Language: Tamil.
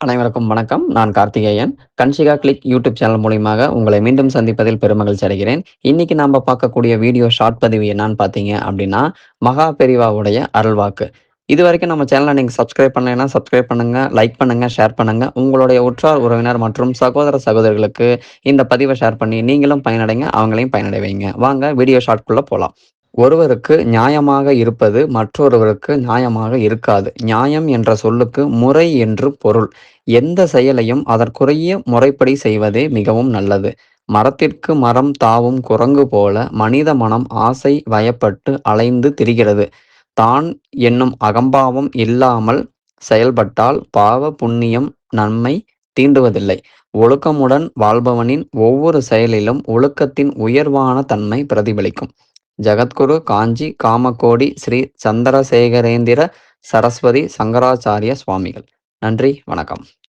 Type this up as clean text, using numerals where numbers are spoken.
அனைவருக்கும் வணக்கம். நான் Karthikeyan. Kanshika click YouTube channel மூலியமாக உங்களை மீண்டும் சந்திப்பதில் பெருமகிழ்ச்சி அடைகிறேன். இன்னைக்கு நாம பார்க்கக்கூடிய வீடியோ ஷார்ட் பதிவு என்னன்னு பார்த்தீங்க அப்படின்னா, மகா பெரிவாவுடைய அருள்வாக்கு. இதுவரைக்கும் நம்ம சேனல நீங்க சப்ஸ்கிரைப் பண்ணலைன்னா சப்ஸ்கிரைப் பண்ணுங்க, லைக் பண்ணுங்க, ஷேர் பண்ணுங்க. உங்களுடைய உற்றார் உறவினர் மற்றும் சகோதர சகோதரிகளுக்கு இந்த பதிவ ஷேர் பண்ணி நீங்களும் பயனடைங்க, அவங்களையும் பயனடைய வைங்க. வாங்க வீடியோ ஷார்ட்குள்ள போலாம். ஒருவருக்கு நியாயமாக இருப்பது மற்றொருவருக்கு நியாயமாக இருக்காது. நியாயம் என்ற சொல்லுக்கு முறை என்று பொருள். எந்த செயலையும் அதற்குரிய முறைப்படி செய்வதே மிகவும் நல்லது. மரத்திற்கு மரம் தாவும் குரங்கு போல மனித மனம் ஆசை வயப்பட்டு அலைந்து திரிகிறது. தான் என்னும் அகம்பாவம் இல்லாமல் செயல்பட்டால் பாவ புண்ணியம் நம்மை தீண்டுவதில்லை. ஒழுக்கமுடன் வாழ்பவனின் ஒவ்வொரு செயலிலும் ஒழுக்கத்தின் உயர்வான தன்மை பிரதிபலிக்கும். ஜகத்குரு காஞ்சி காமகோடி ஸ்ரீ சந்திரசேகரேந்திர சரஸ்வதி சங்கராச்சாரிய சுவாமிகள். நன்றி, வணக்கம்.